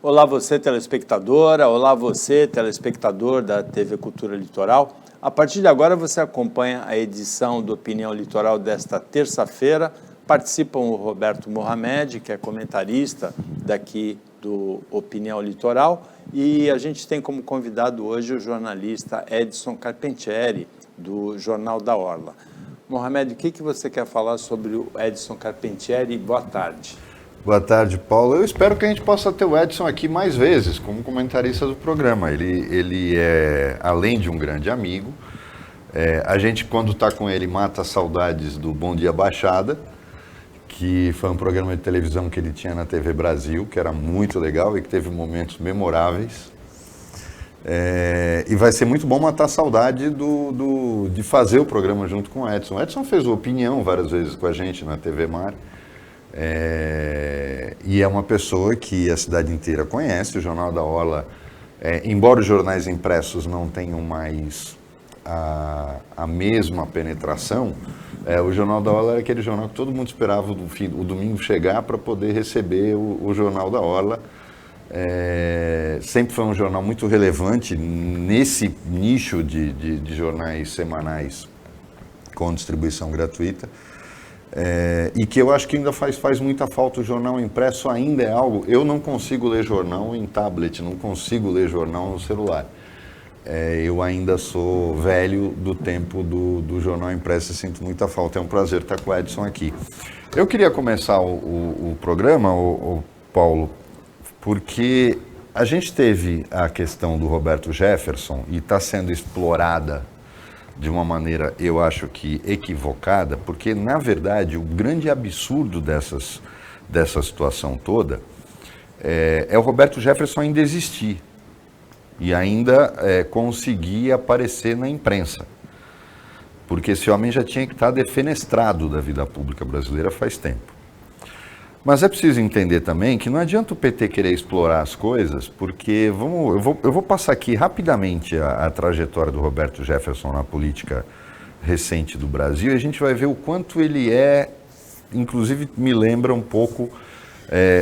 Olá você telespectadora, olá você telespectador da TV Cultura Litoral. A partir de agora você acompanha a edição do Opinião Litoral desta terça-feira. Participam o Roberto Mohamed, que é comentarista daqui do Opinião Litoral, e a gente tem como convidado hoje o jornalista Edson Carpentieri, do Jornal da Orla. Mohamed, o que você quer falar sobre o Edson Carpentieri? Boa tarde. Boa tarde, Paulo. Eu espero que a gente possa ter o Edson aqui mais vezes, como comentarista do programa. Ele é, além de um grande amigo, a gente, quando está com ele, mata saudades do Bom Dia Baixada, que foi um programa de televisão que ele tinha na TV Brasil, que era muito legal e que teve momentos memoráveis. E vai ser muito bom matar saudade de fazer o programa junto com o Edson. O Edson fez Opinião várias vezes com a gente na TV Mar. E é uma pessoa que a cidade inteira conhece. O Jornal da Orla, embora os jornais impressos não tenham mais a mesma penetração, o Jornal da Orla era aquele jornal que todo mundo esperava o domingo chegar para poder receber o Jornal da Orla. Sempre foi um jornal muito relevante nesse nicho de jornais semanais com distribuição gratuita. E que eu acho que ainda faz muita falta. O jornal impresso ainda é algo. Eu não consigo ler jornal em tablet, não consigo ler jornal no celular. Eu ainda sou velho do tempo do jornal impresso e sinto muita falta. É um prazer estar com o Edson aqui. Eu queria começar o programa, Paulo, porque a gente teve a questão do Roberto Jefferson e está sendo explorada de uma maneira, eu acho que equivocada, porque, na verdade, o grande absurdo dessa situação toda é o Roberto Jefferson ainda existir e ainda conseguir aparecer na imprensa. Porque esse homem já tinha que estar defenestrado da vida pública brasileira faz tempo. Mas é preciso entender também que não adianta o PT querer explorar as coisas, porque eu vou passar aqui rapidamente a trajetória do Roberto Jefferson na política recente do Brasil e a gente vai ver o quanto ele inclusive me lembra um pouco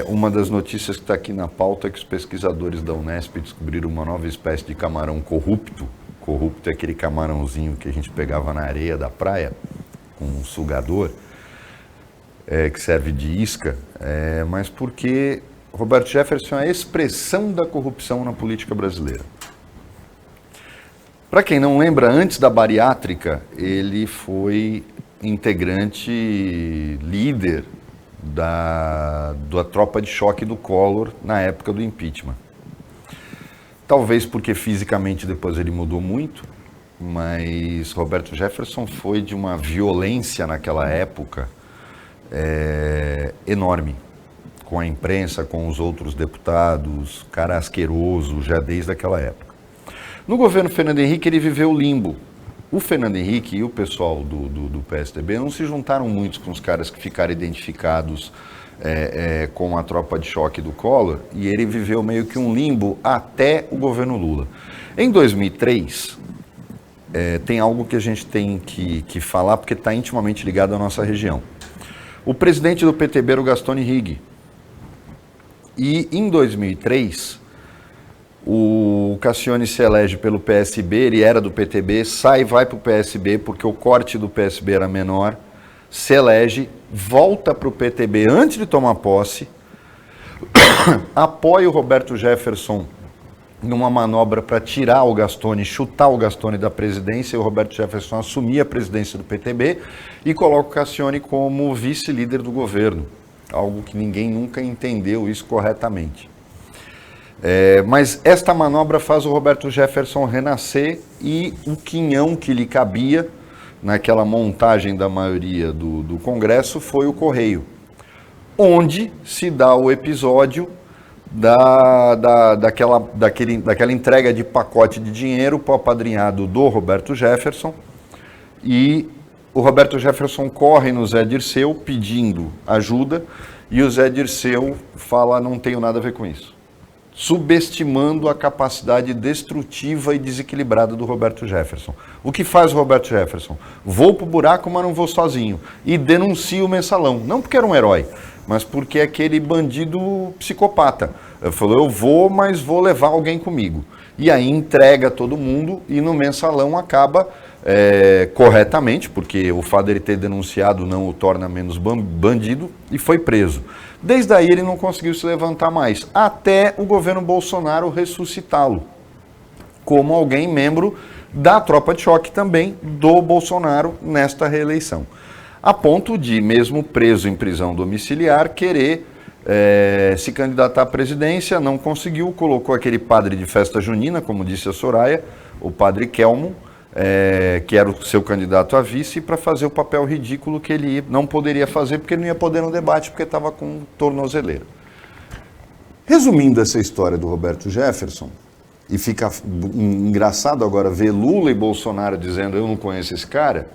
uma das notícias que está aqui na pauta, que os pesquisadores da Unesp descobriram uma nova espécie de camarão corrupto. Corrupto é aquele camarãozinho que a gente pegava na areia da praia com um sugador, que serve de isca, mas porque Roberto Jefferson é a expressão da corrupção na política brasileira. Para quem não lembra, antes da bariátrica, ele foi integrante, líder da tropa de choque do Collor na época do impeachment. Talvez porque fisicamente depois ele mudou muito, mas Roberto Jefferson foi de uma violência naquela época enorme, com a imprensa, com os outros deputados, cara asqueroso já desde aquela época. No governo Fernando Henrique ele viveu o limbo. O Fernando Henrique e o pessoal do PSDB não se juntaram muito com os caras que ficaram identificados com a tropa de choque do Collor, e ele viveu meio que um limbo até o governo Lula. Em 2003, tem algo que a gente tem que falar, porque está intimamente ligado à nossa região. O presidente do PTB era o Gastone Rigg. E em 2003, o Cassione se elege pelo PSB, ele era do PTB, vai para o PSB porque o corte do PSB era menor, se elege, volta para o PTB antes de tomar posse, apoia o Roberto Jefferson numa manobra para tirar o Gastone, chutar o Gastone da presidência, e o Roberto Jefferson assumir a presidência do PTB e coloca o Cassione como vice-líder do governo, algo que ninguém nunca entendeu isso corretamente. Mas esta manobra faz o Roberto Jefferson renascer, e o quinhão que lhe cabia naquela montagem da maioria do Congresso foi o Correio, onde se dá o episódio daquela entrega de pacote de dinheiro para o apadrinhado do Roberto Jefferson, e o Roberto Jefferson corre no Zé Dirceu pedindo ajuda, e o Zé Dirceu fala: não tenho nada a ver com isso, subestimando a capacidade destrutiva e desequilibrada do Roberto Jefferson. O que faz o Roberto Jefferson? Vou pro buraco, mas não vou sozinho. E denuncia o Mensalão. Não porque era um herói, mas porque é aquele bandido psicopata. Ele falou, eu vou, mas vou levar alguém comigo. E aí entrega todo mundo e no mensalão acaba corretamente, porque o fato dele ter denunciado não o torna menos bandido, e foi preso. Desde aí ele não conseguiu se levantar mais, até o governo Bolsonaro ressuscitá-lo, como alguém membro da tropa de choque também do Bolsonaro nesta reeleição. A ponto de, mesmo preso em prisão domiciliar, querer se candidatar à presidência, não conseguiu, colocou aquele padre de festa junina, como disse a Soraya, o padre Kelmon, que era o seu candidato a vice, para fazer o papel ridículo que ele não poderia fazer, porque ele não ia poder no debate, porque estava com tornozeleira. Resumindo essa história do Roberto Jefferson, e fica engraçado agora ver Lula e Bolsonaro dizendo eu não conheço esse cara,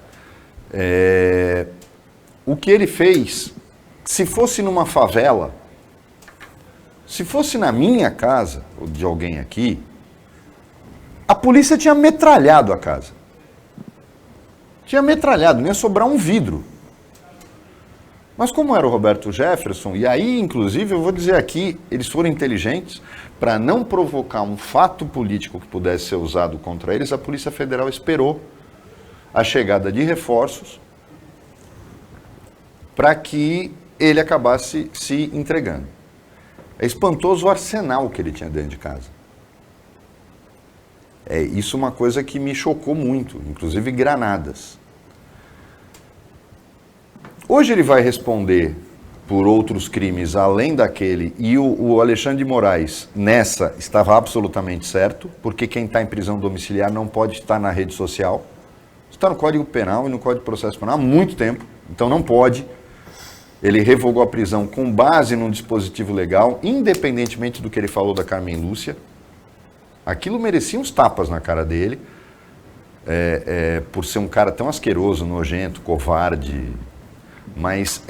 o que ele fez, se fosse numa favela, se fosse na minha casa, ou de alguém aqui, a polícia tinha metralhado a casa. Tinha metralhado, não ia sobrar um vidro. Mas como era o Roberto Jefferson, e aí, inclusive, eu vou dizer aqui, eles foram inteligentes, para não provocar um fato político que pudesse ser usado contra eles, a Polícia Federal esperou a chegada de reforços para que ele acabasse se entregando. É espantoso o arsenal que ele tinha dentro de casa. Isso é uma coisa que me chocou muito, inclusive granadas. Hoje ele vai responder por outros crimes além daquele, e o Alexandre de Moraes, nessa, estava absolutamente certo, porque quem está em prisão domiciliar não pode estar na rede social. Está no Código Penal e no Código de Processo Penal há muito tempo, então não pode. Ele revogou a prisão com base num dispositivo legal, independentemente do que ele falou da Carmen Lúcia. Aquilo merecia uns tapas na cara dele, por ser um cara tão asqueroso, nojento, covarde, mas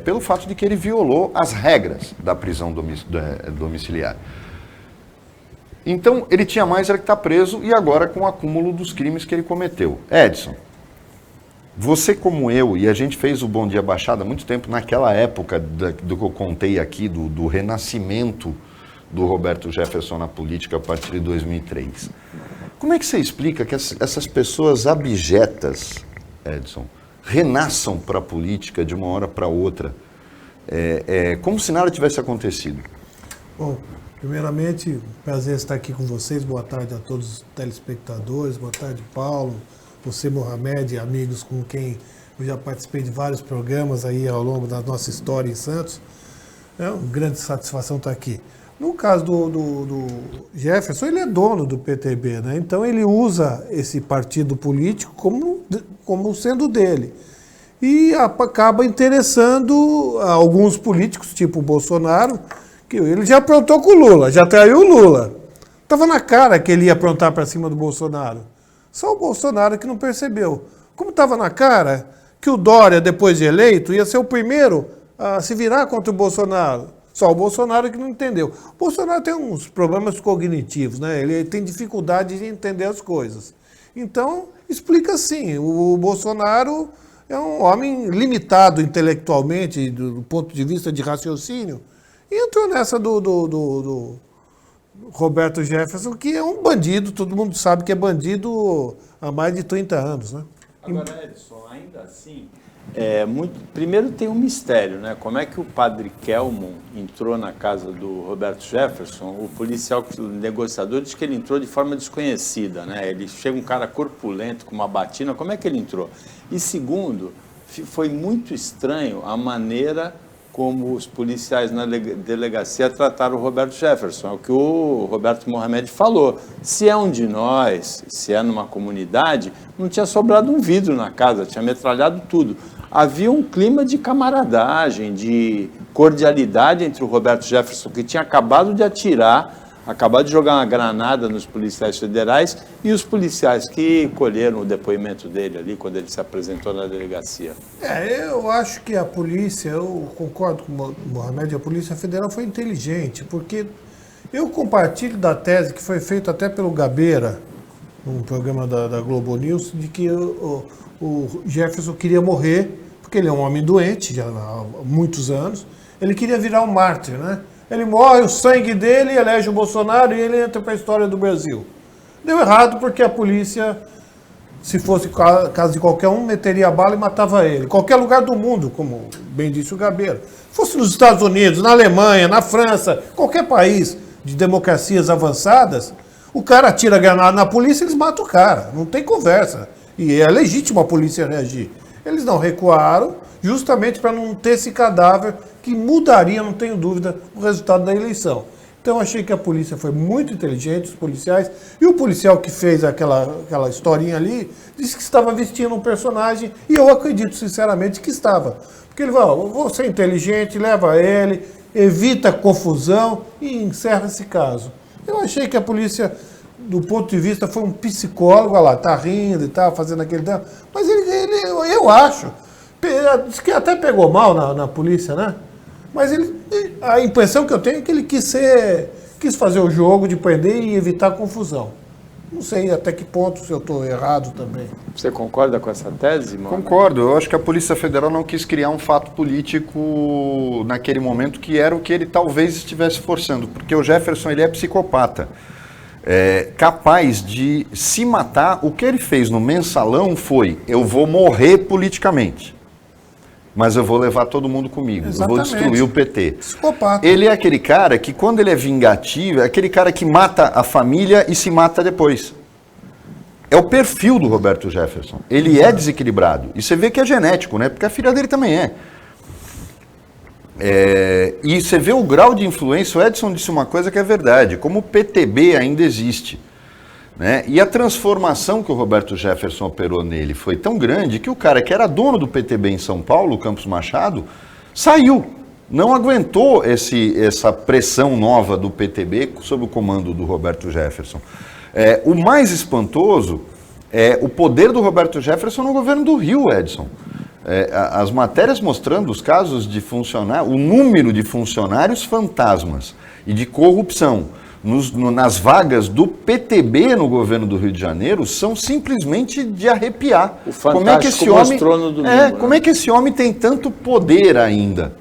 pelo fato de que ele violou as regras da prisão domiciliar. Então, ele tinha mais era que estar preso e agora com o acúmulo dos crimes que ele cometeu. Edson, você como eu, e a gente fez o Bom Dia Baixada há muito tempo, naquela época do que eu contei aqui, do renascimento do Roberto Jefferson na política a partir de 2003. Como é que você explica que essas pessoas abjetas, Edson, renasçam para a política de uma hora para outra, como se nada tivesse acontecido? Bom, primeiramente, prazer estar aqui com vocês. Boa tarde a todos os telespectadores. Boa tarde, Paulo, você, Mohamed, amigos com quem eu já participei de vários programas aí ao longo da nossa história em Santos. É uma grande satisfação estar aqui. No caso do Jefferson, ele é dono do PTB, né? Então ele usa esse partido político como sendo dele. E acaba interessando alguns políticos, tipo o Bolsonaro, que ele já aprontou com o Lula, já traiu o Lula. Estava na cara que ele ia aprontar para cima do Bolsonaro. Só o Bolsonaro que não percebeu. Como estava na cara que o Dória, depois de eleito, ia ser o primeiro a se virar contra o Bolsonaro. Só o Bolsonaro que não entendeu. O Bolsonaro tem uns problemas cognitivos, né? Ele tem dificuldade de entender as coisas. Então, explica assim, o Bolsonaro é um homem limitado intelectualmente, do ponto de vista de raciocínio, e entrou nessa do Roberto Jefferson, que é um bandido, todo mundo sabe que é bandido há mais de 30 anos, né? Agora, Edson, ainda assim, primeiro tem um mistério, né? Como é que o padre Kelmon entrou na casa do Roberto Jefferson? O policial, o negociador, diz que ele entrou de forma desconhecida, né? Ele chega um cara corpulento, com uma batina, como é que ele entrou? E segundo, foi muito estranho a maneira como os policiais na delegacia trataram o Roberto Jefferson. É o que o Roberto Mohamed falou. Se é um de nós, se é numa comunidade, não tinha sobrado um vidro na casa, tinha metralhado tudo. Havia um clima de camaradagem, de cordialidade entre o Roberto Jefferson, que tinha acabado de atirar, acabado de jogar uma granada nos policiais federais, e os policiais que colheram o depoimento dele ali, quando ele se apresentou na delegacia. Eu acho que a polícia, eu concordo com o Mohamed, a Polícia Federal foi inteligente, porque eu compartilho da tese que foi feita até pelo Gabeira, num programa da Globo News, de que o Jefferson queria morrer, porque ele é um homem doente, já há muitos anos, Ele queria virar um mártir, né? Ele morre, o sangue dele elege o Bolsonaro e ele entra para a história do Brasil. Deu errado porque a polícia, se fosse caso de qualquer um, meteria a bala e matava ele. Qualquer lugar do mundo, como bem disse o Gabeira. Fosse nos Estados Unidos, na Alemanha, na França, qualquer país de democracias avançadas, o cara atira granada na polícia, eles matam o cara. Não tem conversa. E é legítimo a polícia reagir. Eles não recuaram, justamente para não ter esse cadáver que mudaria, não tenho dúvida, o resultado da eleição. Então eu achei que a polícia foi muito inteligente, os policiais, e o policial que fez aquela historinha ali, disse que estava vestindo um personagem, e eu acredito sinceramente que estava. Porque ele falou, vou ser inteligente, leva ele, evita confusão e encerra esse caso. Eu achei que a polícia, do ponto de vista, foi um psicólogo, olha lá, tá rindo e tal, fazendo aquele... Mas eu acho, diz que até pegou mal na polícia, né? Mas a impressão que eu tenho é que ele quis fazer o jogo de prender e evitar confusão. Não sei até que ponto se eu estou errado também. Você concorda com essa tese, mano? Concordo. Eu acho que a Polícia Federal não quis criar um fato político naquele momento que era o que ele talvez estivesse forçando, porque o Jefferson ele é psicopata. Capaz de se matar. O que ele fez no mensalão foi: eu vou morrer politicamente, mas eu vou levar todo mundo comigo. Exatamente. Eu vou destruir o PT. Psicopata. Ele é aquele cara que, quando ele é vingativo, é aquele cara que mata a família e se mata depois. É o perfil do Roberto Jefferson. Ele é desequilibrado. E você vê que é genético, né? Porque a filha dele também é. E você vê o grau de influência. O Edson disse uma coisa que é verdade. Como o PTB ainda existe, né? E a transformação que o Roberto Jefferson operou nele foi tão grande que o cara que era dono do PTB em São Paulo, o Campos Machado, saiu. Não aguentou essa pressão nova do PTB sob o comando do Roberto Jefferson. O mais espantoso é o poder do Roberto Jefferson no governo do Rio, Edson. As matérias mostrando os casos de funcionários, o número de funcionários fantasmas e de corrupção nas vagas do PTB no governo do Rio de Janeiro são simplesmente de arrepiar. O Fantástico mostrou no domingo. Como é que esse homem tem tanto poder ainda?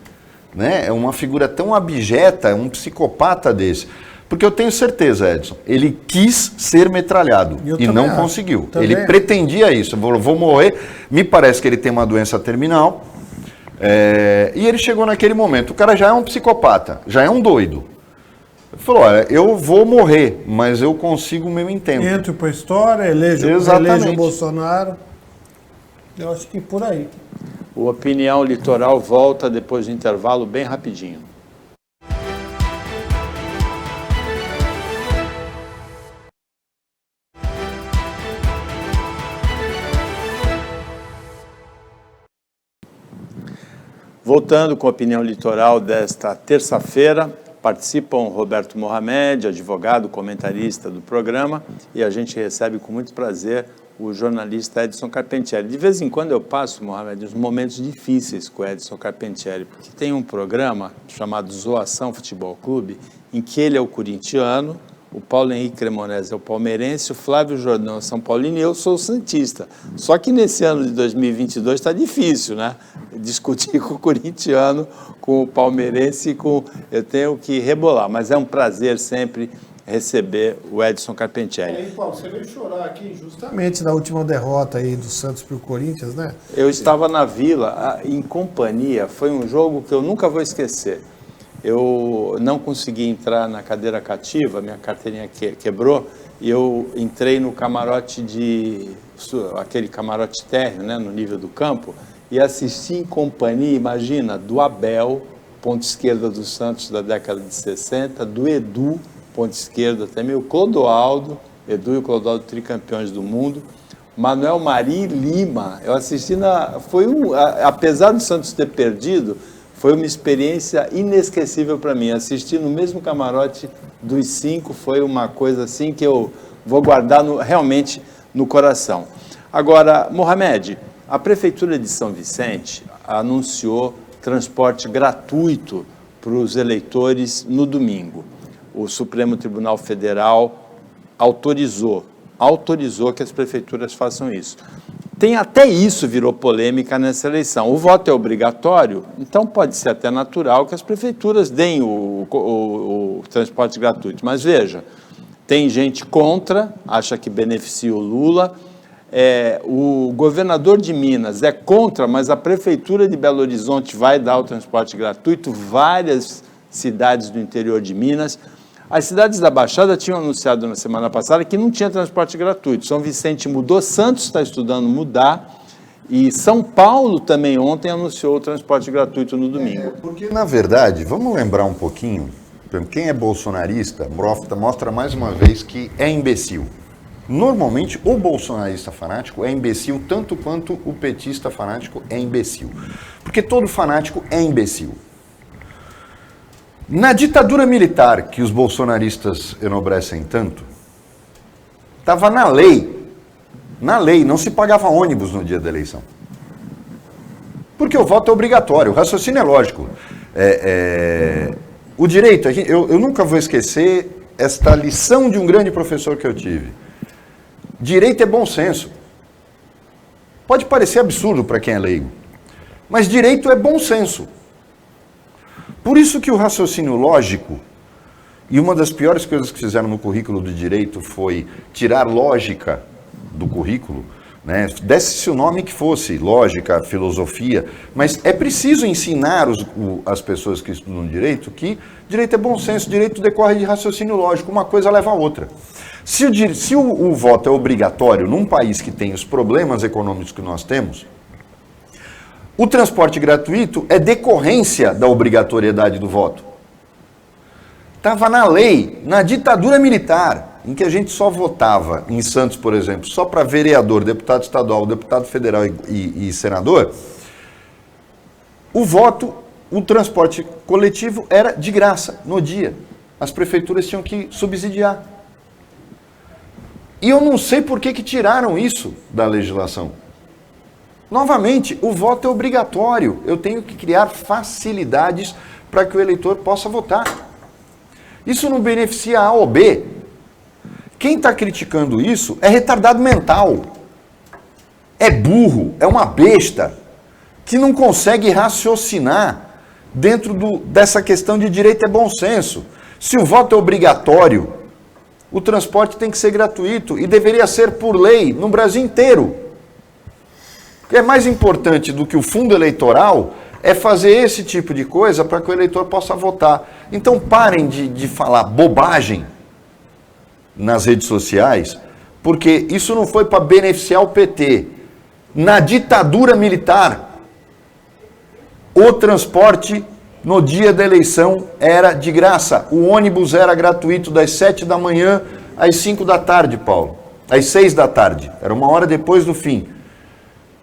Né? É uma figura tão abjeta, um psicopata desse. Porque eu tenho certeza, Edson, ele quis ser metralhado e não conseguiu. Ele pretendia isso. Vou morrer. Me parece que ele tem uma doença terminal. E ele chegou naquele momento. O cara já é um psicopata, já é um doido. Ele falou: olha, eu vou morrer, mas eu consigo o meu intento. Entro para a história, elejo o Bolsonaro. Eu acho que por aí. O Opinião Litoral volta depois do intervalo, bem rapidinho. Voltando com a Opinião Litoral desta terça-feira, participam Roberto Mohamed, advogado, comentarista do programa, e a gente recebe com muito prazer o jornalista Edson Carpentieri. De vez em quando eu passo, Mohamed, uns momentos difíceis com o Edson Carpentieri, porque tem um programa chamado Zoação Futebol Clube, em que ele é o corintiano, o Paulo Henrique Cremonese é o palmeirense, o Flávio Jordão é São Paulino e eu sou o santista. Só que nesse ano de 2022 está difícil, né? Discutir com o corintiano, com o palmeirense, eu tenho que rebolar. Mas é um prazer sempre receber o Edson Carpentieri. Aí, Paulo, você veio chorar aqui justamente na última derrota aí do Santos para o Corinthians, né? Eu estava na Vila, em companhia, foi um jogo que eu nunca vou esquecer. Eu não consegui entrar na cadeira cativa, minha carteirinha quebrou, e eu entrei no camarote aquele camarote térreo, né, no nível do campo, e assisti em companhia, imagina, do Abel, ponta esquerda do Santos da década de 60, do Edu, ponta esquerda também, o Clodoaldo, Edu e o Clodoaldo tricampeões do mundo, Manuel Mari Lima. Eu assisti apesar do Santos ter perdido, foi uma experiência inesquecível para mim. Assistir no mesmo camarote dos 5 foi uma coisa assim que eu vou guardar realmente no coração. Agora, Mohamed, a Prefeitura de São Vicente anunciou transporte gratuito para os eleitores no domingo. O Supremo Tribunal Federal autorizou que as prefeituras façam isso. Tem até isso virou polêmica nessa eleição. O voto é obrigatório, então pode ser até natural que as prefeituras deem o transporte gratuito. Mas veja, tem gente contra, acha que beneficia o Lula. O governador de Minas é contra, mas a prefeitura de Belo Horizonte vai dar o transporte gratuito, várias cidades do interior de Minas. As cidades da Baixada tinham anunciado na semana passada que não tinha transporte gratuito. São Vicente mudou, Santos está estudando mudar, e São Paulo também ontem anunciou o transporte gratuito no domingo. Porque, na verdade, vamos lembrar um pouquinho, quem é bolsonarista mostra mais uma vez que é imbecil. Normalmente, o bolsonarista fanático é imbecil tanto quanto o petista fanático é imbecil. Porque todo fanático é imbecil. Na ditadura militar, que os bolsonaristas enobrecem tanto, estava na lei, não se pagava ônibus no dia da eleição. Porque o voto é obrigatório, o raciocínio é lógico. O direito, eu nunca vou esquecer esta lição de um grande professor que eu tive. Direito é bom senso. Pode parecer absurdo para quem é leigo, mas direito é bom senso. Por isso que o raciocínio lógico, e uma das piores coisas que fizeram no currículo do direito foi tirar lógica do currículo, né? Desse-se o nome que fosse, lógica, filosofia, mas é preciso ensinar as pessoas que estudam direito que direito é bom senso, direito decorre de raciocínio lógico, uma coisa leva a outra. Se o voto é obrigatório num país que tem os problemas econômicos que nós temos, o transporte gratuito é decorrência da obrigatoriedade do voto. Estava na lei, na ditadura militar, em que a gente só votava, em Santos, por exemplo, só para vereador, deputado estadual, deputado federal e senador, o transporte coletivo era de graça no dia. As prefeituras tinham que subsidiar. E eu não sei por que tiraram isso da legislação. Novamente, o voto é obrigatório. Eu tenho que criar facilidades para que o eleitor possa votar. Isso não beneficia A ou B. Quem está criticando isso é retardado mental. É burro, é uma besta que não consegue raciocinar dentro dessa questão de direito é bom senso. Se o voto é obrigatório, o transporte tem que ser gratuito e deveria ser por lei no Brasil inteiro. O que é mais importante do que o fundo eleitoral é fazer esse tipo de coisa para que o eleitor possa votar. Então parem de falar bobagem nas redes sociais, porque isso não foi para beneficiar o PT. Na ditadura militar, o transporte no dia da eleição era de graça. O ônibus era gratuito das 7 da manhã às 5 da tarde, Paulo. Às 6 da tarde. Era uma hora depois do fim.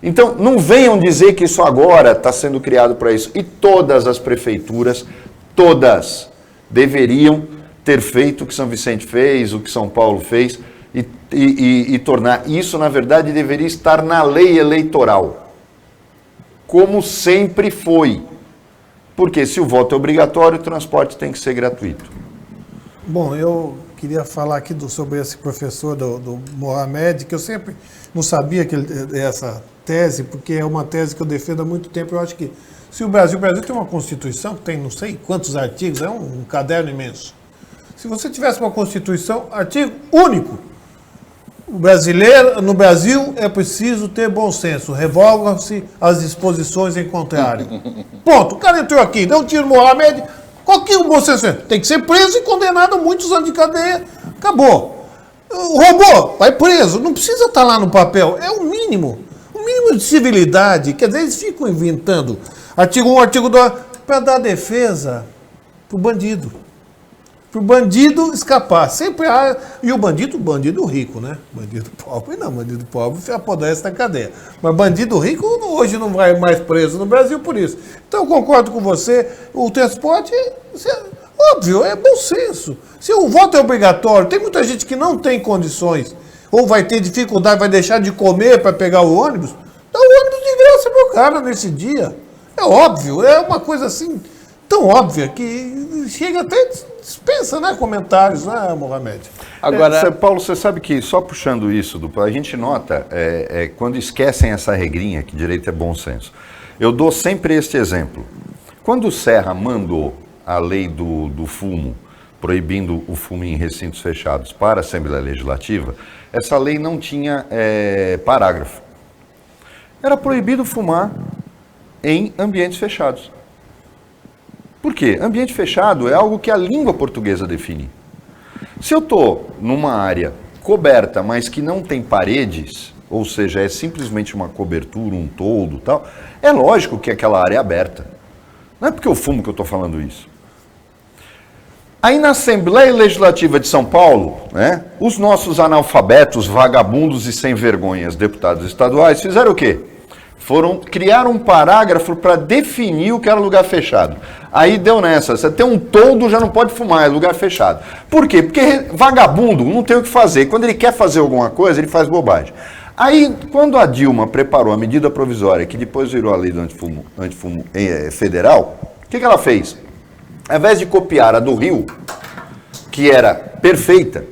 Então, não venham dizer que isso agora está sendo criado para isso. E todas as prefeituras, todas, deveriam ter feito o que São Vicente fez, o que São Paulo fez, e tornar. Isso, na verdade, deveria estar na lei eleitoral. Como sempre foi. Porque se o voto é obrigatório, o transporte tem que ser gratuito. Bom, eu queria falar aqui sobre esse professor do Mohamed, que eu sempre não sabia que essa tese, porque é uma tese que eu defendo há muito tempo. Eu acho que se o Brasil tem uma Constituição que tem não sei quantos artigos, é um caderno imenso. Se você tivesse uma Constituição, artigo único, no Brasil é preciso ter bom senso, revogam-se as disposições em contrário. Ponto. O cara entrou aqui, deu um tiro no Mohamed, qual que é o bom senso? Tem que ser preso e condenado a muitos anos de cadeia. Acabou. Roubou, vai preso. Não precisa estar lá no papel. É o mínimo. O mínimo de civilidade. Quer dizer, eles ficam inventando artigo 1, artigo 2, para dar defesa para o bandido. Para o bandido escapar. Sempre há. E o bandido rico, né? Bandido pobre não, bandido pobre apodrece na cadeia. Mas bandido rico hoje não vai mais preso no Brasil por isso. Então eu concordo com você, o transporte, óbvio, é bom senso. Se o voto é obrigatório, tem muita gente que não tem condições, ou vai ter dificuldade, vai deixar de comer para pegar o ônibus, dá o ônibus de graça pro cara nesse dia. É óbvio, é uma coisa assim tão óbvia que chega até dispensa, né, comentários, né, Mohamed? Agora, Paulo, você sabe que, só puxando isso, a gente nota, quando esquecem essa regrinha, que direito é bom senso, eu dou sempre este exemplo. Quando o Serra mandou a lei do fumo, proibindo o fumo em recintos fechados para a Assembleia Legislativa, essa lei não tinha parágrafo. Era proibido fumar em ambientes fechados. Por quê? Ambiente fechado é algo que a língua portuguesa define. Se eu estou numa área coberta, mas que não tem paredes, ou seja, é simplesmente uma cobertura, um toldo e tal, é lógico que aquela área é aberta. Não é porque eu fumo que eu estou falando isso. Aí na Assembleia Legislativa de São Paulo, né, os nossos analfabetos, vagabundos e sem vergonhas deputados estaduais fizeram o quê? Criaram um parágrafo para definir o que era lugar fechado. Aí deu nessa, você tem um toldo, já não pode fumar, é lugar fechado. Por quê? Porque vagabundo não tem o que fazer. Quando ele quer fazer alguma coisa, ele faz bobagem. Aí, quando a Dilma preparou a medida provisória, que depois virou a lei do antifumo federal, o que ela fez? Ao invés de copiar a do Rio, que era perfeita,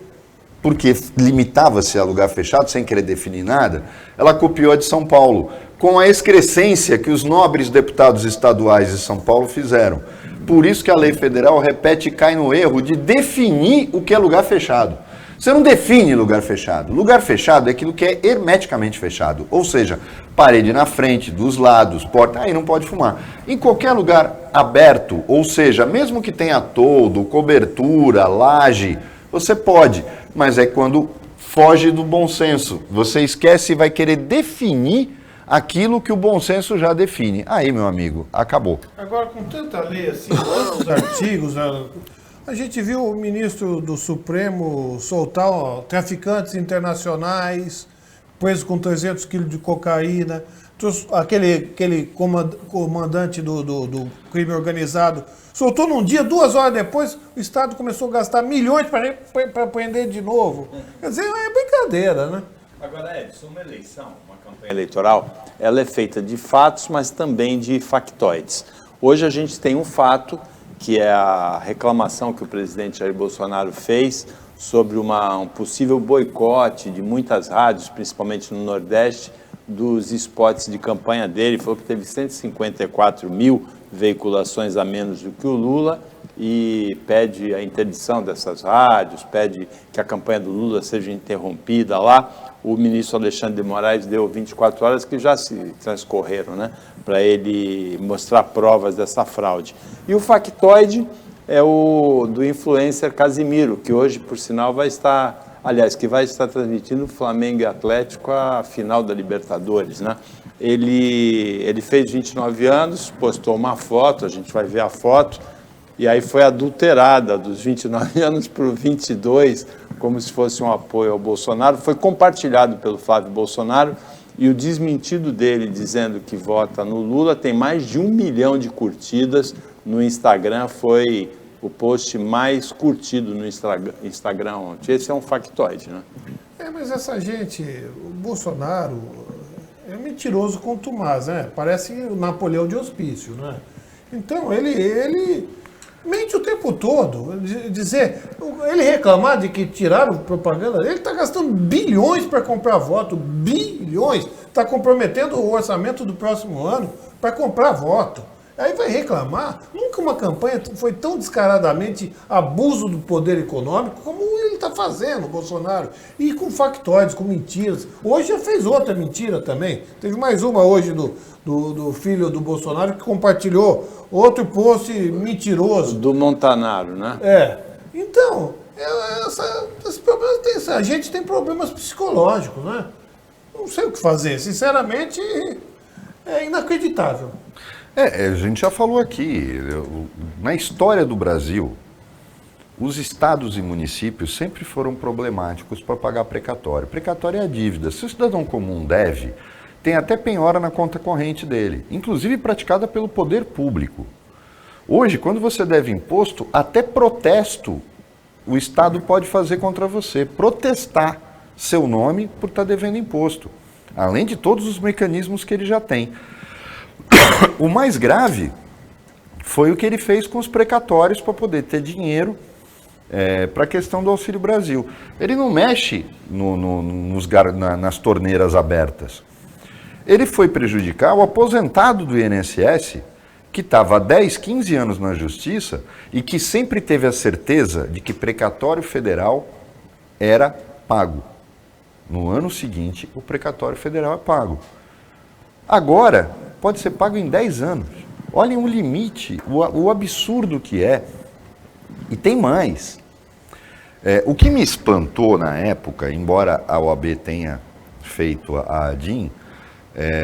porque limitava-se a lugar fechado, sem querer definir nada, ela copiou a de São Paulo, com a excrescência que os nobres deputados estaduais de São Paulo fizeram. Por isso que a lei federal repete e cai no erro de definir o que é lugar fechado. Você não define lugar fechado. Lugar fechado é aquilo que é hermeticamente fechado, ou seja, parede na frente, dos lados, porta, aí não pode fumar. Em qualquer lugar aberto, ou seja, mesmo que tenha toldo, cobertura, laje, você pode, mas é quando foge do bom senso. Você esquece e vai querer definir aquilo que o bom senso já define. Aí, meu amigo, acabou. Agora, com tanta lei assim, tantos artigos, a gente viu o ministro do Supremo soltar traficantes internacionais, preso com 300 quilos de cocaína, aquele comandante do crime organizado, soltou num dia, 2 horas depois, o Estado começou a gastar milhões para prender de novo. Quer dizer, é brincadeira, né? Agora, Edson, uma eleição, uma campanha eleitoral, ela é feita de fatos, mas também de factoides. Hoje a gente tem um fato, que é a reclamação que o presidente Jair Bolsonaro fez sobre um possível boicote de muitas rádios, principalmente no Nordeste, dos spots de campanha dele. Falou que teve 154 mil veiculações a menos do que o Lula e pede a interdição dessas rádios, pede que a campanha do Lula seja interrompida lá. O ministro Alexandre de Moraes deu 24 horas que já se transcorreram, né, para ele mostrar provas dessa fraude. E o factoide é o do influencer Casimiro, que hoje, por sinal, vai estar transmitindo Flamengo e Atlético a final da Libertadores, né? Ele fez 29 anos, postou uma foto, a gente vai ver a foto, e aí foi adulterada dos 29 anos para os 22, como se fosse um apoio ao Bolsonaro. Foi compartilhado pelo Flávio Bolsonaro e o desmentido dele dizendo que vota no Lula tem mais de 1 milhão de curtidas no Instagram. Foi o post mais curtido no Instagram ontem. Esse é um factoide, né? Mas essa gente, o Bolsonaro é mentiroso contumaz, né? Parece o Napoleão de hospício, né? Então, ele mente o tempo todo. Ele reclamar de que tiraram propaganda, ele está gastando bilhões para comprar voto, bilhões. Está comprometendo o orçamento do próximo ano para comprar voto. Aí vai reclamar. Nunca uma campanha foi tão descaradamente abuso do poder econômico como ele está fazendo, o Bolsonaro. E com factoides, com mentiras. Hoje já fez outra mentira também. Teve mais uma hoje do filho do Bolsonaro que compartilhou outro post mentiroso. Do Montanaro, né? Então, esses problemas a gente tem problemas psicológicos, né? Não sei o que fazer. Sinceramente, é inacreditável. A gente já falou aqui, na história do Brasil, os estados e municípios sempre foram problemáticos para pagar precatório. Precatório é a dívida. Se o cidadão comum deve, tem até penhora na conta corrente dele, inclusive praticada pelo poder público. Hoje, quando você deve imposto, até protesto o Estado pode fazer contra você, protestar seu nome por estar devendo imposto, além de todos os mecanismos que ele já tem. O mais grave foi o que ele fez com os precatórios para poder ter dinheiro para a questão do Auxílio Brasil. Ele não mexe nas torneiras abertas. Ele foi prejudicar o aposentado do INSS, que estava há 10, 15 anos na justiça e que sempre teve a certeza de que precatório federal era pago. No ano seguinte, o precatório federal é pago. Agora, pode ser pago em 10 anos. Olhem o limite, o absurdo que é. E tem mais. O que me espantou na época, embora a OAB tenha feito a ADIM,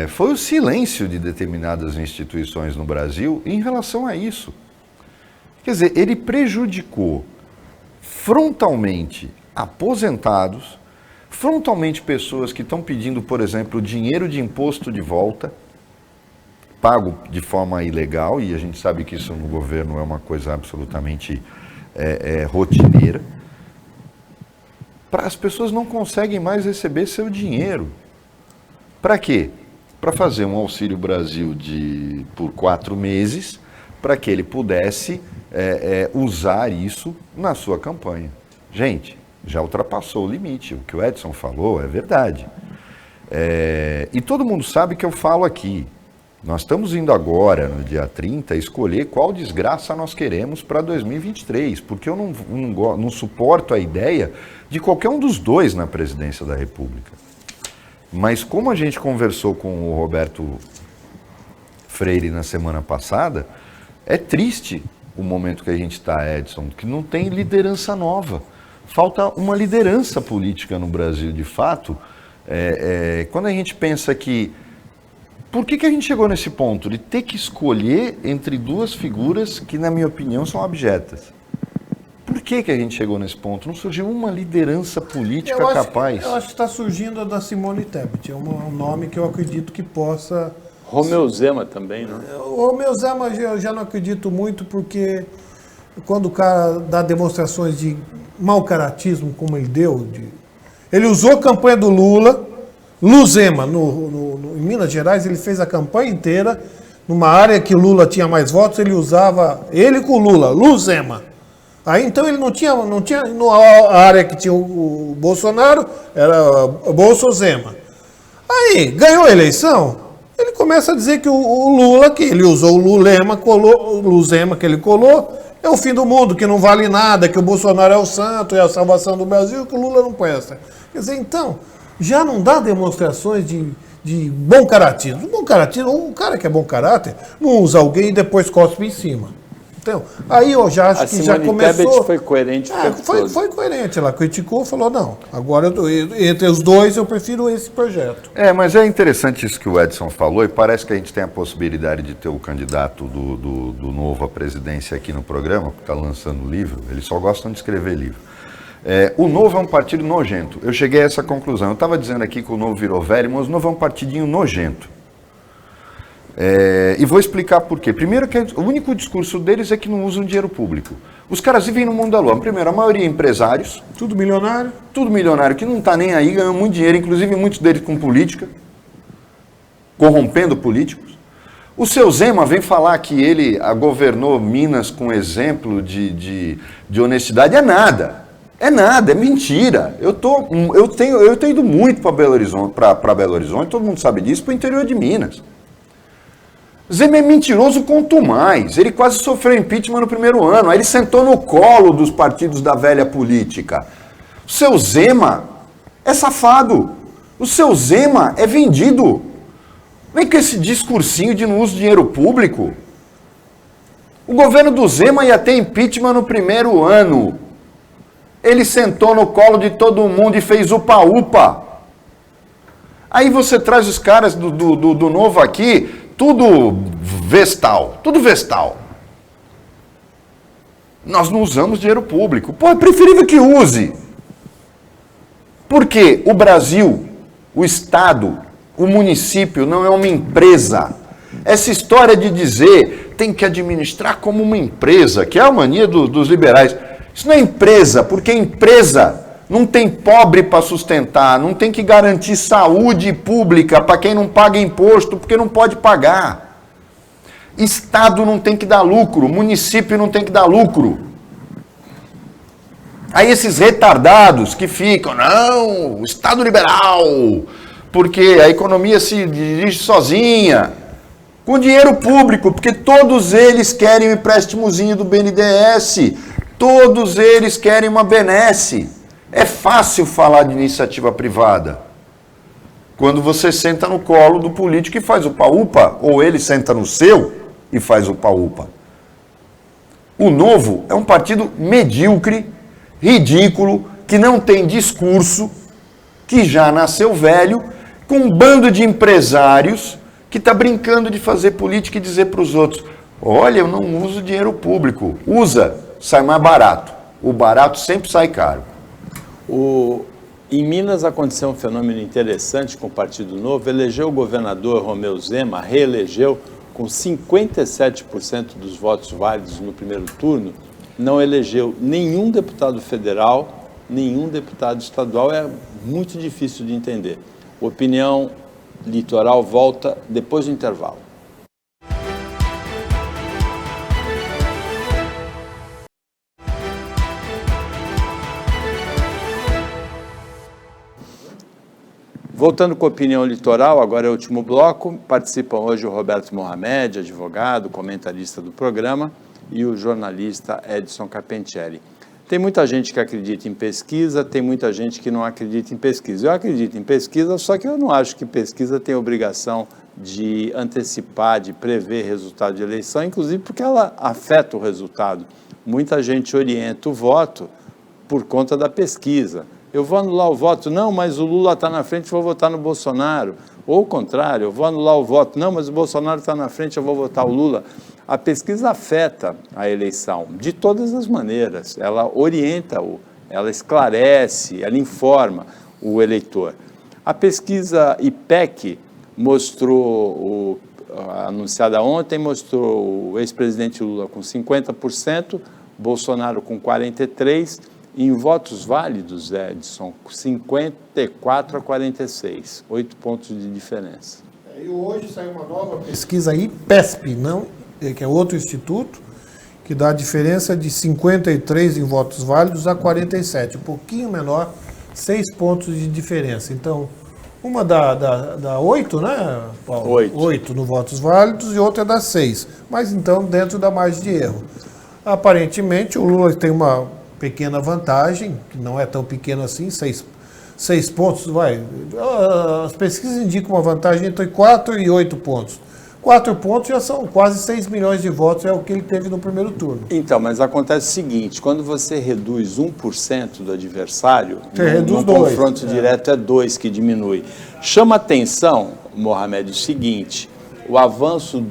foi o silêncio de determinadas instituições no Brasil em relação a isso. Quer dizer, ele prejudicou frontalmente aposentados, frontalmente pessoas que estão pedindo, por exemplo, dinheiro de imposto de volta, pago de forma ilegal, e a gente sabe que isso no governo é uma coisa absolutamente rotineira. As pessoas não conseguem mais receber seu dinheiro. Para quê? Para fazer um Auxílio Brasil por 4 meses, para que ele pudesse usar isso na sua campanha. Gente, já ultrapassou o limite. O que o Edson falou é verdade. E todo mundo sabe que eu falo aqui. Nós estamos indo agora, no dia 30, escolher qual desgraça nós queremos para 2023, porque eu não suporto a ideia de qualquer um dos dois na presidência da República. Mas como a gente conversou com o Roberto Freire na semana passada, é triste o momento que a gente está, Edson, que não tem liderança nova. Falta uma liderança política no Brasil, de fato. Quando a gente pensa que... Por que a gente chegou nesse ponto de ter que escolher entre duas figuras que, na minha opinião, são abjetas? Por que a gente chegou nesse ponto? Não surgiu uma liderança política capaz? Eu acho que está surgindo a da Simone Tebet. É um nome que eu acredito que possa... Romeu Zema também, né? O Romeu Zema eu já não acredito muito, porque quando o cara dá demonstrações de mau caratismo, como ele deu, ele usou a campanha do Lula... Zema, em Minas Gerais, ele fez a campanha inteira, numa área que Lula tinha mais votos, ele usava ele com Lula, Zema. Aí então ele não tinha na área que tinha o Bolsonaro, era Bolsozema. Aí ganhou a eleição, ele começa a dizer que o Lula, que ele usou o Luzema que ele colou, é o fim do mundo, que não vale nada, que o Bolsonaro é o santo, é a salvação do Brasil, que o Lula não presta. Quer dizer, então... já não dá demonstrações de bom caratismo. Bom caratismo, um cara que é bom caráter não usa alguém e depois cospe em cima. Então, aí eu já acho que já começou... A Simone Tebet foi coerente. Foi coerente, ela criticou, falou, não, agora entre os dois eu prefiro esse projeto. Mas é interessante isso que o Edson falou, e parece que a gente tem a possibilidade de ter o candidato do Novo à presidência aqui no programa, que está lançando o livro. Eles só gostam de escrever livro. O Novo é um partido nojento. Eu cheguei a essa conclusão. Eu estava dizendo aqui que o Novo virou velho, mas o Novo é um partidinho nojento. E vou explicar por quê. Primeiro, que o único discurso deles é que não usam dinheiro público. Os caras vivem no mundo da lua. Primeiro, a maioria é empresários. Tudo milionário. Tudo milionário, que não está nem aí, ganham muito dinheiro, inclusive muitos deles com política, corrompendo políticos. O seu Zema vem falar que ele governou Minas com exemplo de honestidade. É nada. É nada, é mentira. Eu tenho ido muito para Belo Horizonte, todo mundo sabe disso, para o interior de Minas. Zema é mentiroso quanto mais. Ele quase sofreu impeachment no primeiro ano. Aí ele sentou no colo dos partidos da velha política. O seu Zema é safado. O seu Zema é vendido. Vem com esse discursinho de não uso de dinheiro público. O governo do Zema ia ter impeachment no primeiro ano. Ele sentou no colo de todo mundo e fez upa-upa. Aí você traz os caras do Novo aqui, tudo vestal. Nós não usamos dinheiro público. Pô, é preferível que use. Porque o Brasil, o Estado, o município não é uma empresa. Essa história de dizer tem que administrar como uma empresa, que é a mania dos liberais. Isso não é empresa, porque empresa não tem pobre para sustentar, não tem que garantir saúde pública para quem não paga imposto, porque não pode pagar. Estado não tem que dar lucro, município não tem que dar lucro. Aí esses retardados que ficam, não, Estado liberal, porque a economia se dirige sozinha, com dinheiro público, porque todos eles querem um empréstimozinho do BNDES, todos eles querem uma benesse. É fácil falar de iniciativa privada quando você senta no colo do político e faz o upa-upa, ou ele senta no seu e faz o upa-upa. O Novo é um partido medíocre, ridículo, que não tem discurso, que já nasceu velho, com um bando de empresários que está brincando de fazer política e dizer para os outros, olha, eu não uso dinheiro público, usa, sai mais barato. O barato sempre sai caro. Em Minas aconteceu um fenômeno interessante com o Partido Novo, elegeu o governador Romeu Zema, reelegeu com 57% dos votos válidos no primeiro turno, não elegeu nenhum deputado federal, nenhum deputado estadual, é muito difícil de entender. Opinião Litoral volta depois do intervalo. Voltando com a Opinião Litoral, agora é o último bloco, participam hoje o Roberto Mohamed, advogado, comentarista do programa, e o jornalista Edson Carpentieri. Tem muita gente que acredita em pesquisa, tem muita gente que não acredita em pesquisa. Eu acredito em pesquisa, só que eu não acho que pesquisa tem obrigação de antecipar, de prever resultado de eleição, inclusive porque ela afeta o resultado. Muita gente orienta o voto por conta da pesquisa. Eu vou anular o voto, não, mas o Lula está na frente, vou votar no Bolsonaro. Ou o contrário, eu vou anular o voto, não, mas o Bolsonaro está na frente, eu vou votar o Lula. A pesquisa afeta a eleição de todas as maneiras. Ela orienta, ela esclarece, ela informa o eleitor. A pesquisa IPEC mostrou, anunciada ontem, mostrou o ex-presidente Lula com 50%, Bolsonaro com 43%, em votos válidos, Edson, 54 a 46, 8 pontos de diferença. E hoje saiu uma nova pesquisa IPESP, não, que é outro instituto, que dá a diferença de 53 em votos válidos a 47, um pouquinho menor, 6 pontos de diferença. Então, uma dá 8, né, Paulo? 8 no votos válidos e outra dá 6. Mas então, dentro da margem de erro. Aparentemente, o Lula tem uma pequena vantagem, que não é tão pequena assim, 6 pontos, vai. As pesquisas indicam uma vantagem entre 4 e 8 pontos. 4 pontos já são quase 6 milhões de votos, é o que ele teve no primeiro turno. Então, mas acontece o seguinte, quando você reduz 1% do adversário, no confronto direto é 2 que diminui. Chama atenção, Mohamed, o seguinte, o avanço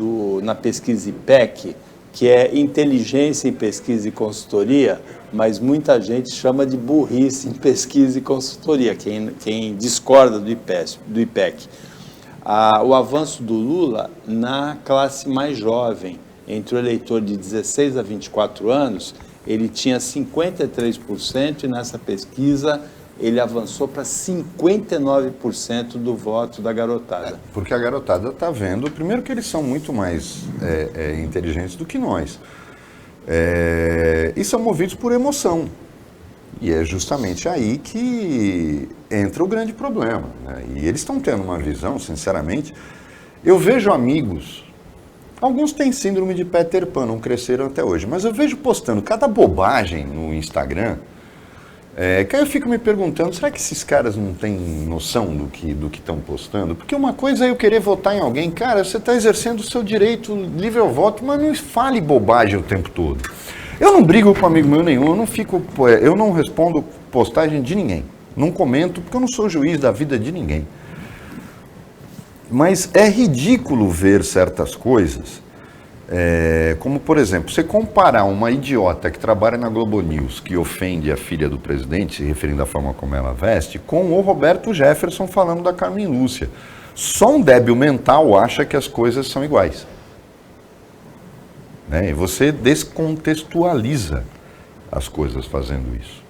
na pesquisa IPEC, que é inteligência em pesquisa e consultoria, mas muita gente chama de burrice em pesquisa e consultoria, quem discorda do IPEC. O avanço do Lula na classe mais jovem, entre o eleitor de 16 a 24 anos, ele tinha 53% e nessa pesquisa ele avançou para 59% do voto da garotada. Porque a garotada está vendo, primeiro que eles são muito mais inteligentes do que nós. E são movidos por emoção. E é justamente aí que entra o grande problema, né? E eles estão tendo uma visão, sinceramente, eu vejo amigos, alguns têm síndrome de Peter Pan, não cresceram até hoje, mas eu vejo postando cada bobagem no Instagram, que aí eu fico me perguntando, será que esses caras não têm noção do que estão postando? Porque uma coisa é eu querer votar em alguém, cara, você está exercendo o seu direito livre ao voto, mas não fale bobagem o tempo todo. Eu não brigo com amigo meu nenhum, eu não respondo postagem de ninguém, não comento, porque eu não sou juiz da vida de ninguém. Mas é ridículo ver certas coisas, como, por exemplo, você comparar uma idiota que trabalha na Globo News, que ofende a filha do presidente, se referindo à forma como ela veste, com o Roberto Jefferson falando da Carmen Lúcia. Só um débil mental acha que as coisas são iguais. E você descontextualiza as coisas fazendo isso.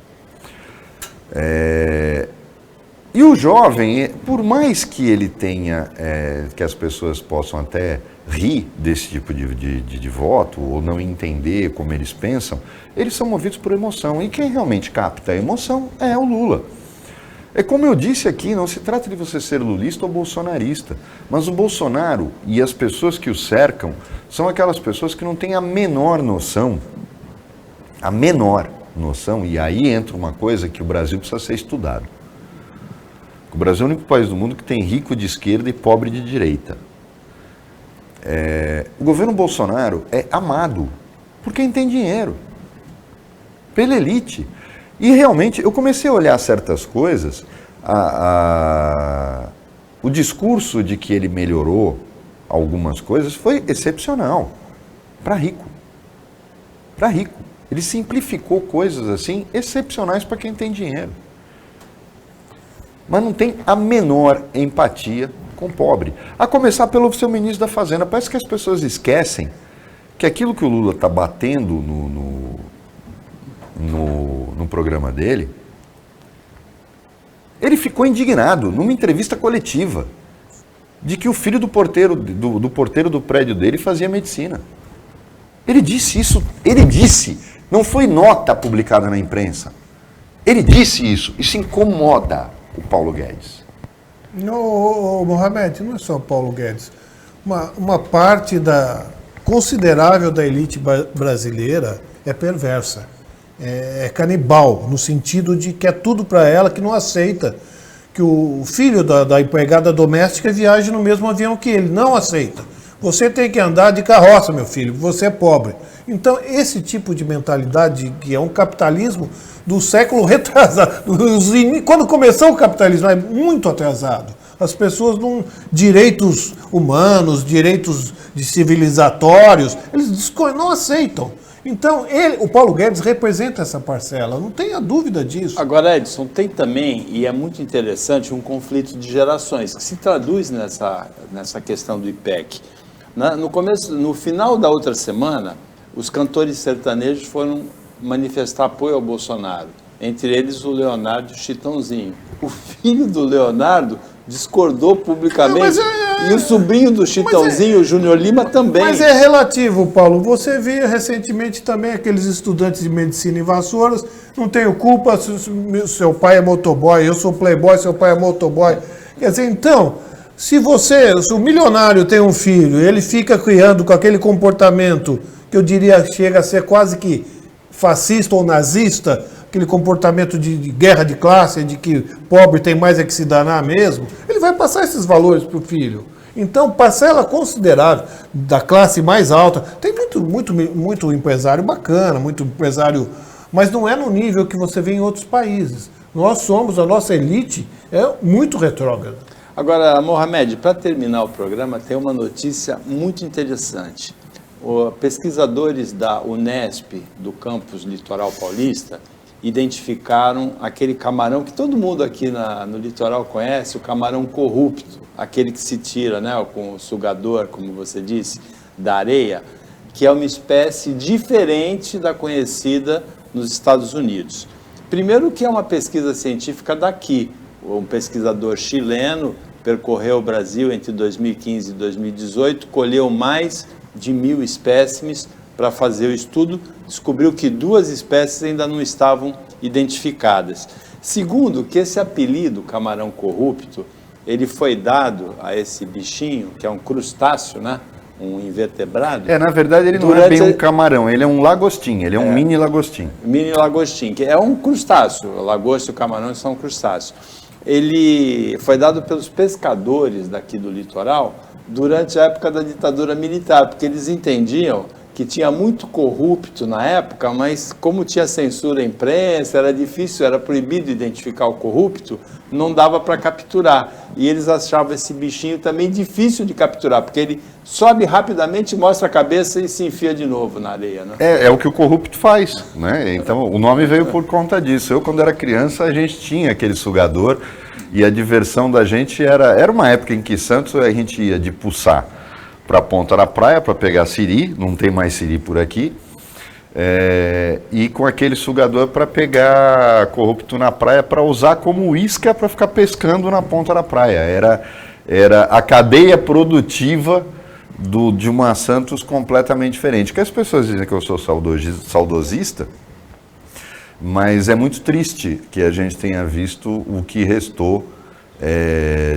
E o jovem, por mais que ele tenha, que as pessoas possam até rir desse tipo de voto, ou não entender como eles pensam, eles são movidos por emoção. E quem realmente capta a emoção é o Lula. É como eu disse aqui, não se trata de você ser lulista ou bolsonarista, mas o Bolsonaro e as pessoas que o cercam são aquelas pessoas que não têm a menor noção, e aí entra uma coisa que o Brasil precisa ser estudado. O Brasil é o único país do mundo que tem rico de esquerda e pobre de direita. O governo Bolsonaro é amado por quem tem dinheiro, pela elite. E realmente, eu comecei a olhar certas coisas, o discurso de que ele melhorou algumas coisas foi excepcional, para rico. Para rico. Ele simplificou coisas assim, excepcionais para quem tem dinheiro. Mas não tem a menor empatia com o pobre. A começar pelo seu ministro da Fazenda. Parece que as pessoas esquecem que aquilo que o Lula está batendo no programa dele, ele ficou indignado numa entrevista coletiva de que o filho do porteiro do prédio dele fazia medicina. Ele disse isso, não foi nota publicada na imprensa. Ele disse isso incomoda o Paulo Guedes. Não, Mohamed, não é só o Paulo Guedes. Uma parte considerável da elite brasileira é perversa. É canibal, no sentido de que é tudo para ela, que não aceita que o filho da empregada doméstica viaje no mesmo avião que ele. Não aceita. Você tem que andar de carroça, meu filho, você é pobre. Então, esse tipo de mentalidade, que é um capitalismo do século retrasado, quando começou o capitalismo, é muito atrasado. As pessoas direitos humanos, direitos civilizatórios, eles não aceitam. Então, o Paulo Guedes representa essa parcela, não tenha dúvida disso. Agora, Edson, tem também, e é muito interessante, um conflito de gerações, que se traduz nessa questão do IPEC. No final da outra semana, os cantores sertanejos foram manifestar apoio ao Bolsonaro, entre eles o Leonardo Chitãozinho. O filho do Leonardo discordou publicamente, e o sobrinho do Chitãozinho, o Júnior Lima, também. Mas é relativo, Paulo. Você viu recentemente também aqueles estudantes de medicina em Vassouras, não tenho culpa, seu pai é motoboy, eu sou playboy, seu pai é motoboy. Quer dizer, então, se o milionário tem um filho, ele fica criando com aquele comportamento, que eu diria chega a ser quase que fascista ou nazista, aquele comportamento de guerra de classe, de que pobre tem mais é que se danar mesmo, ele vai passar esses valores para o filho. Então, parcela considerável da classe mais alta, tem muito empresário bacana, muito empresário, mas não é no nível que você vê em outros países. A nossa elite é muito retrógrada. Agora, Mohamed, para terminar o programa, tem uma notícia muito interessante. Pesquisadores da Unesp, do campus Litoral Paulista, identificaram aquele camarão que todo mundo aqui no litoral conhece, o camarão corrupto, aquele que se tira, né, com o sugador, como você disse, da areia, que é uma espécie diferente da conhecida nos Estados Unidos. Primeiro que é uma pesquisa científica daqui, um pesquisador chileno percorreu o Brasil entre 2015 e 2018, colheu mais de 1.000 espécimes para fazer o estudo, descobriu que 2 espécies ainda não estavam identificadas. Segundo, que esse apelido, camarão corrupto, ele foi dado a esse bichinho, que é um crustáceo, né? Um invertebrado. Na verdade ele não é bem um camarão, ele é um lagostim, ele é um mini lagostim. Mini lagostim, que é um crustáceo, o lagosta e o camarão são crustáceos. Ele foi dado pelos pescadores daqui do litoral durante a época da ditadura militar, porque eles entendiam que tinha muito corrupto na época, mas como tinha censura à imprensa, era difícil, era proibido identificar o corrupto, não dava para capturar. E eles achavam esse bichinho também difícil de capturar, porque ele sobe rapidamente, mostra a cabeça e se enfia de novo na areia. Né? É o que o corrupto faz, né? Então o nome veio por conta disso. Eu, quando era criança, a gente tinha aquele sugador e a diversão da gente era uma época em que Santos a gente ia de Puçá para a ponta da praia para pegar siri, não tem mais siri por aqui, E com aquele sugador para pegar corrupto na praia, para usar como isca para ficar pescando na ponta da praia. Era a cadeia produtiva de uma Santos completamente diferente. Que as pessoas dizem que eu sou saudosista, mas é muito triste que a gente tenha visto o que restou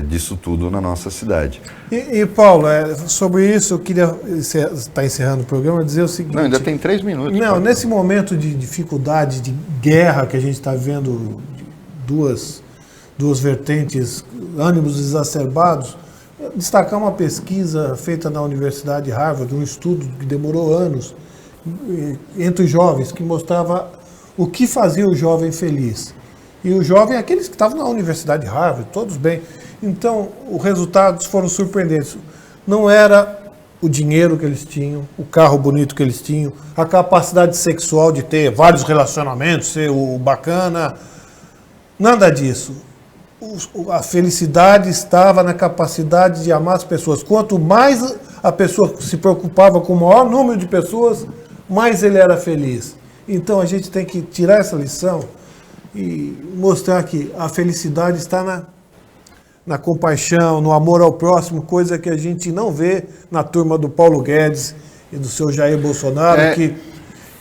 disso tudo na nossa cidade. E Paulo, sobre isso eu queria estar encerrando o programa, dizer o seguinte... Não, ainda tem 3 minutos. Não, nesse momento de dificuldade, de guerra que a gente está vendo, duas vertentes, ânimos exacerbados, destacar uma pesquisa feita na Universidade de Harvard, um estudo que demorou anos, entre os jovens, que mostrava o que fazia o jovem feliz. E o jovem, aqueles que estavam na Universidade de Harvard, todos bem. Então, os resultados foram surpreendentes. Não era o dinheiro que eles tinham, o carro bonito que eles tinham, a capacidade sexual de ter vários relacionamentos, ser o bacana, nada disso. A felicidade estava na capacidade de amar as pessoas. Quanto mais a pessoa se preocupava com o maior número de pessoas, mais ele era feliz. Então, a gente tem que tirar essa lição e mostrar que a felicidade está na compaixão, no amor ao próximo, coisa que a gente não vê na turma do Paulo Guedes e do seu Jair Bolsonaro, que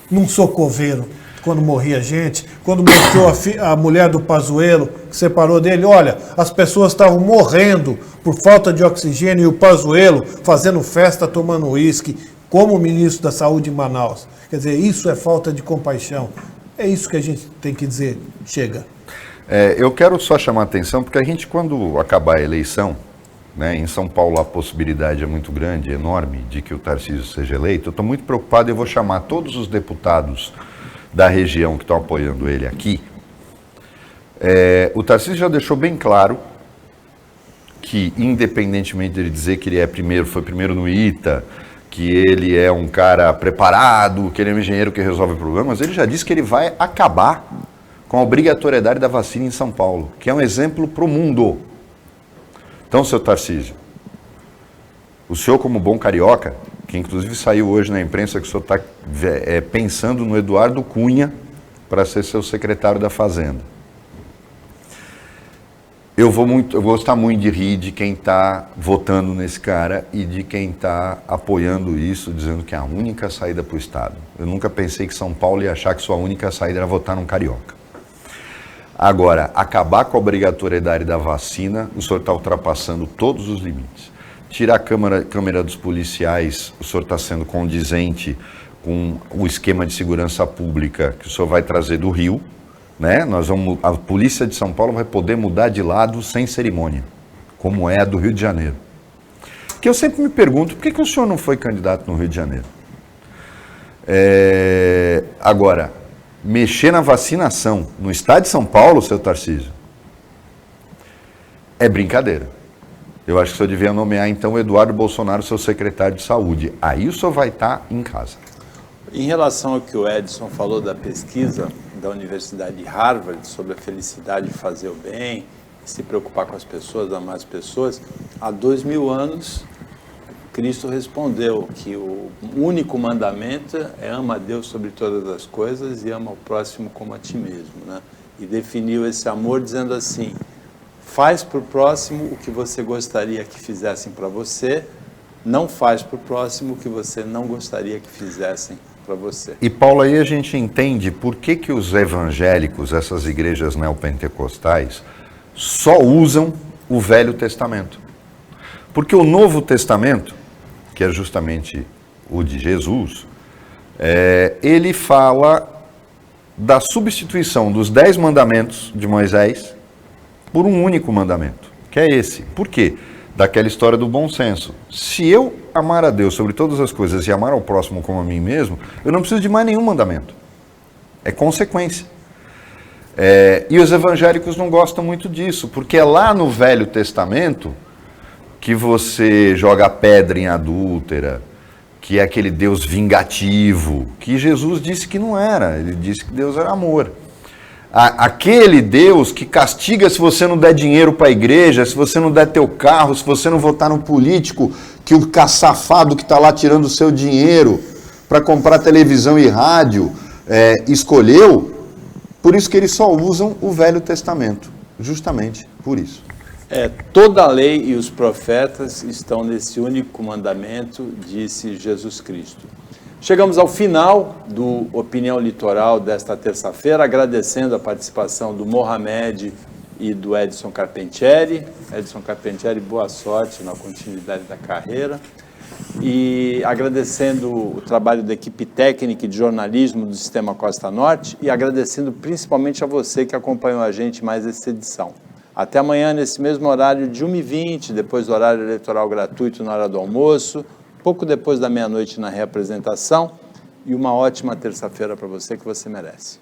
não socorreram quando morria gente, quando mostrou a mulher do Pazuello, que separou dele, olha, as pessoas estavam morrendo por falta de oxigênio e o Pazuello fazendo festa, tomando uísque, como ministro da Saúde em Manaus. Quer dizer, isso é falta de compaixão. É isso que a gente tem que dizer, chega. Eu quero só chamar a atenção, porque a gente, quando acabar a eleição, né, em São Paulo a possibilidade é muito grande, enorme, de que o Tarcísio seja eleito. Eu estou muito preocupado e eu vou chamar todos os deputados da região que estão apoiando ele aqui. O Tarcísio já deixou bem claro que, independentemente dele dizer que ele foi primeiro no ITA, que ele é um cara preparado, que ele é um engenheiro que resolve problemas, ele já disse que ele vai acabar com a obrigatoriedade da vacina em São Paulo, que é um exemplo para o mundo. Então, seu Tarcísio, o senhor como bom carioca, que inclusive saiu hoje na imprensa que o senhor está pensando no Eduardo Cunha para ser seu secretário da Fazenda. Eu vou gostar muito de rir de quem está votando nesse cara e de quem está apoiando isso, dizendo que é a única saída para o Estado. Eu nunca pensei que São Paulo ia achar que sua única saída era votar num carioca. Agora, acabar com a obrigatoriedade da vacina, o senhor está ultrapassando todos os limites. Tirar a câmera dos policiais, o senhor está sendo condizente com o esquema de segurança pública que o senhor vai trazer do Rio. Né? A polícia de São Paulo vai poder mudar de lado sem cerimônia, como é a do Rio de Janeiro. Que eu sempre me pergunto, por que o senhor não foi candidato no Rio de Janeiro? Agora, mexer na vacinação no estado de São Paulo, seu Tarcísio, é brincadeira. Eu acho que o senhor devia nomear, então, o Eduardo Bolsonaro, seu secretário de saúde. Aí o senhor vai estar em casa. Em relação ao que o Edson falou da pesquisa da Universidade de Harvard sobre a felicidade de fazer o bem, se preocupar com as pessoas, amar as pessoas, há 2000 anos Cristo respondeu que o único mandamento é ama a Deus sobre todas as coisas e ama o próximo como a ti mesmo, né? E definiu esse amor dizendo assim: faz para o próximo o que você gostaria que fizessem para você, não faz para o próximo o que você não gostaria que fizessem para você. E Paulo, aí a gente entende por que os evangélicos, essas igrejas neopentecostais, só usam o Velho Testamento. Porque o Novo Testamento, que é justamente o de Jesus, ele fala da substituição dos 10 mandamentos de Moisés por um único mandamento, que é esse. Por quê? Daquela história do bom senso. Se eu amar a Deus sobre todas as coisas e amar ao próximo como a mim mesmo, eu não preciso de mais nenhum mandamento. É consequência. E os evangélicos não gostam muito disso, porque é lá no Velho Testamento que você joga pedra em adúltera, que é aquele Deus vingativo, que Jesus disse que não era. Ele disse que Deus era amor. Aquele Deus que castiga se você não der dinheiro para a igreja, se você não der teu carro, se você não votar no político, que o safado que está lá tirando o seu dinheiro, para comprar televisão e rádio escolheu, por isso que eles só usam o Velho Testamento, justamente por isso. Toda a lei e os profetas estão nesse único mandamento, disse Jesus Cristo. Chegamos ao final do Opinião Litoral desta terça-feira, agradecendo a participação do Mohamed e do Edson Carpentieri. Edson Carpentieri, boa sorte na continuidade da carreira. E agradecendo o trabalho da equipe técnica e de jornalismo do Sistema Costa Norte e agradecendo principalmente a você que acompanhou a gente mais essa edição. Até amanhã, nesse mesmo horário de 1h20, depois do horário eleitoral gratuito na hora do almoço, pouco depois da meia-noite na reapresentação, e uma ótima terça-feira para você que você merece.